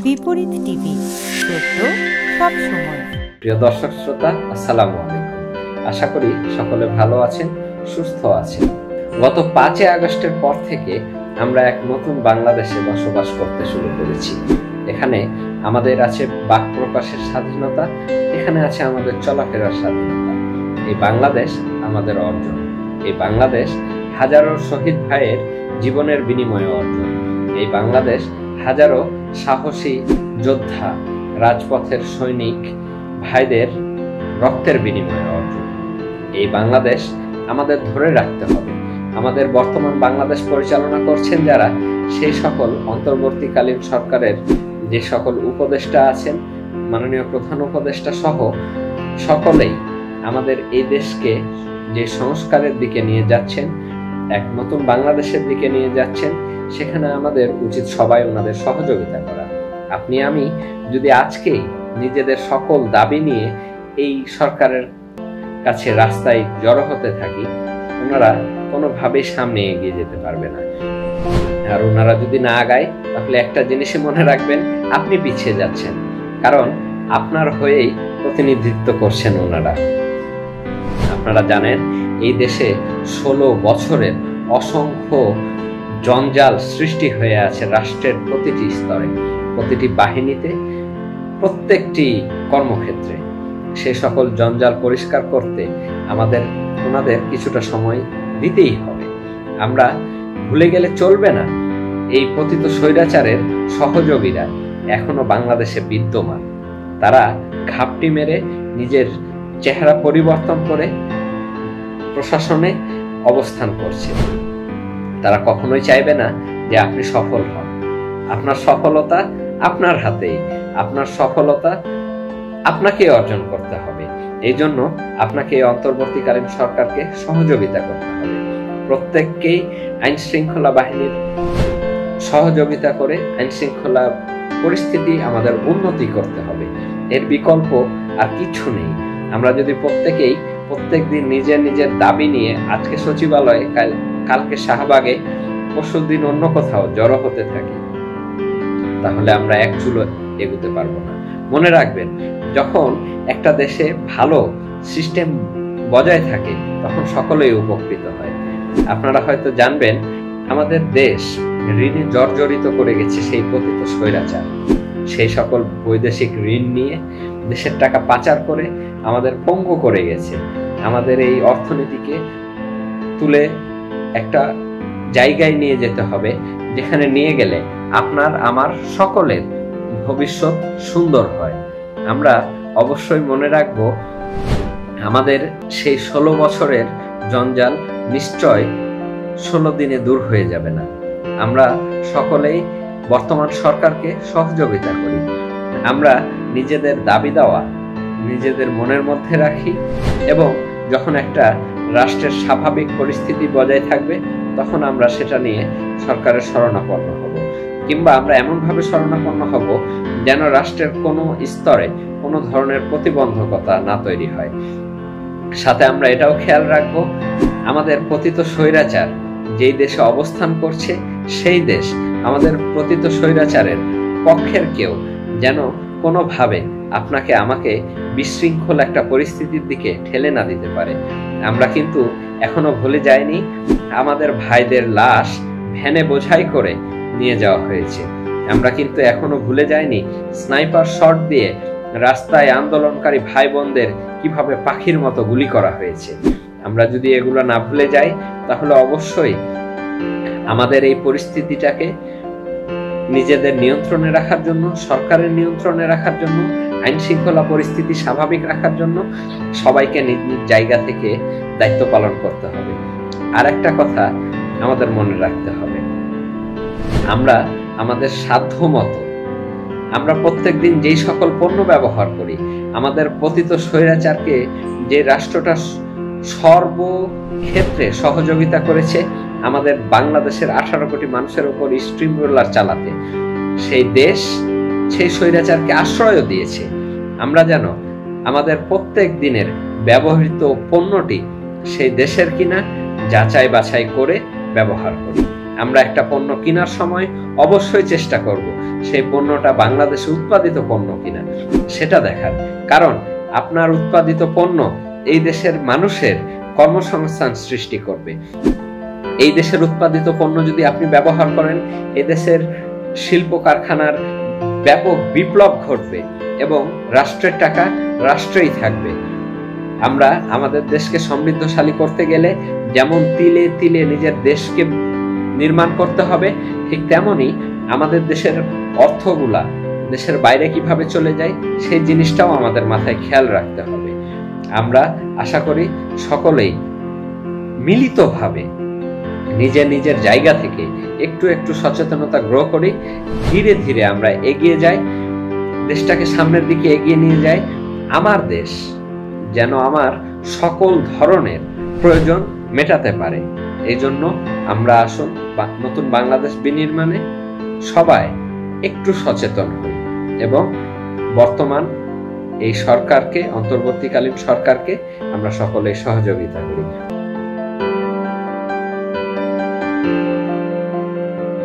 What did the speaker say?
বিপরীত টিভি, সত্য সব সময়। প্রিয় দর্শক শ্রোতা, আসসালামু আলাইকুম। আশা করি সকলে ভালো আছেন, সুস্থ আছেন। গত 5 আগস্টের পর থেকে আমরা এক নতুন বাংলাদেশে বসবাস করতে শুরু করেছি। এখানে আমাদের আছে বাক প্রকাশের স্বাধীনতা, এখানে আছে আমাদের চলাফেরার স্বাধীনতা। এই বাংলাদেশ আমাদের অর্জন। এই বাংলাদেশ হাজারো শহীদ ভাইয়ের জীবনের বিনিময়ে অর্জন। এই বাংলাদেশ হাজারো সাহসী যোদ্ধা, রাজপথের সৈনিক ভাইদের রক্তের বিনিময়ে অর্জন। এই বাংলাদেশ আমাদের ধরে রাখতে হবে। আমাদের বর্তমান বাংলাদেশ পরিচালনা করছেন যারা, সেই সকল অন্তর্বর্তীকালীন সরকারের যে সকল উপদেষ্টা আছেন, মাননীয় প্রধান উপদেষ্টা সহ সকলেই আমাদের এই দেশকে যে সংস্কারের দিকে নিয়ে যাচ্ছেন, এক নতুন বাংলাদেশের দিকে নিয়ে যাচ্ছেন, সেখানে আমাদের উচিত সবাই ওনাদের সহযোগিতা করা। আপনি আমি যদি আজকেই নিজেদের সকল দাবি নিয়ে এই সরকারের কাছে রাস্তায় জড়ো হতে থাকি, ওনারা কোনোভাবেই সামনে এগিয়ে যেতে পারবে না। আর ওনারা যদি না আগায়, তাহলে একটা জিনিসই মনে রাখবেন, আপনি পিছিয়ে যাচ্ছেন, কারণ আপনার হয়েই প্রতিনিধিত্ব করছেন ওনারা। আপনারা জানেন, এই দেশে 16 বছরের অসংখ্য জঞ্জাল সৃষ্টি হয়ে আছে রাষ্ট্রের প্রতিটি স্তরে, প্রতিটি বাহিনীতে, প্রত্যেকটি কর্মক্ষেত্রে। সে সকল জঞ্জাল পরিষ্কার করতে ওনাদের কিছুটা সময় দিতেই হবে। আমরা ভুলে গেলে চলবে না, এই পতিত স্বৈরাচারের সহযোগীরা এখনো বাংলাদেশে বিদ্যমান। তারা ঘাপটি মেরে নিজের চেহারা পরিবর্তন করে প্রশাসনে অবস্থান করছে। তারা কখনোই চাইবে না যে আপনি সফল হন। আপনার সফলতা আপনার হাতেই, আপনার সফলতা আপনাকে অর্জন করতে হবে। এই জন্য আপনাকে এই অন্তর্বর্তীকালীন সরকারকে সহযোগিতা করতে হবে। প্রত্যেককেই আইন শৃঙ্খলা বাহিনীর সহযোগিতা করে আইন শৃঙ্খলা পরিস্থিতি আমাদের উন্নতি করতে হবে। এর বিকল্প আর কিছু নেই। আমরা যদি প্রত্যেক দিন নিজের নিজের দাবি নিয়ে আজকে সচিবালয়ে, কালকে শাহবাগে, পরশুদিন অন্য কোথাও জড়ো হতে থাকি, তাহলে আমরা এক চুলো এগোতে পারবো না। মনে রাখবেন, যখন একটা দেশে ভালো সিস্টেম বজায় থাকে, তখন সকলেই উপকৃত হয়। আপনারা হয়তো জানবেন, আমাদের দেশ ঋণে জর্জরিত করে গেছে সেই পতিত স্বৈরাচার। সেই সকল বৈদেশিক ঋণ নিয়ে দেশের টাকা পাচার করে আমাদের পঙ্গু করে গেছে। আমাদের এই অর্থনীতিকে তুলে একটা জায়গায় নিয়ে যেতে হবে, যেখানে নিয়ে গেলে আপনার আমার সকলের ভবিষ্যৎ সুন্দর হয়। আমরা অবশ্যই মনে রাখব, আমাদের সেই 16 বছরের জঞ্জাল নিশ্চয় 16 দিনে দূর হয়ে যাবে না। আমরা সকলেই বর্তমান সরকারকে সহযোগিতা করি। আমরা নিজেদের দাবি দেওয়া নিজেদের মনের মধ্যে রাখি, এবং যখন একটা রাষ্ট্রের স্বাভাবিক পরিস্থিতি বজায় থাকবে, তখন আমরা সেটা নিয়ে সরকারের শরণাপন্ন হব। কিংবা আমরা এমনভাবে শরণাপন্ন হব যেন রাষ্ট্রের কোনো স্তরে কোনো ধরনের প্রতিবন্ধকতা না তৈরি হয়। সাথে আমরা এটাও খেয়াল রাখবো, আমাদের পতিত স্বৈরাচার যেই দেশে অবস্থান করছে, সেই দেশ আমাদের পতিত স্বৈরাচারের পক্ষের কেউ যেন কোনোভাবে আপনাকে আমাকে বিশৃঙ্খল একটা পরিস্থিতির দিকে ঠেলে না দিতে পারে। আমরা কিন্তু এখনো ভুলে যাইনি, আমাদের ভাইদের লাশ ভ্যানে বোঝাই করে নিয়ে যাওয়া হয়েছে। আমরা কিন্তু এখনো ভুলে যাইনি স্নাইপার শট দিয়ে রাস্তায় আন্দোলনকারী ভাই বোনদের কিভাবে পাখির মতো গুলি করা হয়েছে। আমরা যদি এগুলো না ভুলে যাই, তাহলে অবশ্যই আমাদের এই পরিস্থিতিটাকে নিজেদের নিয়ন্ত্রণে রাখার জন্য, সরকারের নিয়ন্ত্রণে রাখার জন্য, আইন শৃঙ্খলা পরিস্থিতি স্বাভাবিক রাখার জন্য সবাইকে নিজ নিজ জায়গা থেকে দায়িত্ব পালন করতে হবে। আর একটা কথা আমাদের মনে রাখতে হবে, আমরা আমাদের সাধ্য মতো আমরা প্রত্যেকদিন যেই সকল পণ্য ব্যবহার করি, আমাদের পতিত স্বৈরাচারকে যে রাষ্ট্রটা সর্বক্ষেত্রে সহযোগিতা করেছে আমাদের বাংলাদেশের 18 কোটি মানুষের উপর স্ট্রিম রোলার চালাতে, সেই দেশ সেই স্বৈরাচারকে আশ্রয় দিয়েছে। আমরা যেন আমাদের প্রত্যেক দিনের ব্যবহৃত পণ্যটি সেই দেশের কিনা যাচাই বাছাই করে ব্যবহার করি। আমরা একটা পণ্য কেনার সময় অবশ্যই চেষ্টা করব সেই পণ্যটা বাংলাদেশে উৎপাদিত পণ্য কিনা সেটা দেখার। কারণ আপনার উৎপাদিত পণ্য এই দেশের মানুষের কর্মসংস্থান সৃষ্টি করবে। এই দেশের উৎপাদিত পণ্য যদি আপনি ব্যবহার করেন, এই দেশের শিল্প কারখানার ব্যাপক বিপ্লব ঘটবে এবং রাষ্ট্রের টাকা রাষ্ট্রেই থাকবে। আমরা আমাদের দেশকে সমৃদ্ধশালী করতে গেলে যেমন তিলে তিলে নিজের দেশকে নির্মাণ করতে হবে, ঠিক তেমনি আমাদের দেশের অর্থগুলা দেশের বাইরে কিভাবে চলে যায় সেই জিনিসটাও আমাদের মাথায় খেয়াল রাখতে হবে। আমরা আশা করি সকলেই মিলিতভাবে নিজের নিজের জায়গা থেকে একটু একটু সচেতনতা গ্রো করি, ধীরে ধীরে আমরা এগিয়ে যাই, দেশটাকে সামনের দিকে এগিয়ে নিয়ে যাই। আমার দেশ যেন আমার সকল ধরনের প্রয়োজন মেটাতে পারে। এই জন্য আমরা আসুন নতুন বাংলাদেশ বিনির্মাণে সবাই একটু সচেতন হই এবং বর্তমান এই সরকারকে, অন্তর্বর্তীকালীন সরকারকে আমরা সকলে সহযোগিতা করি।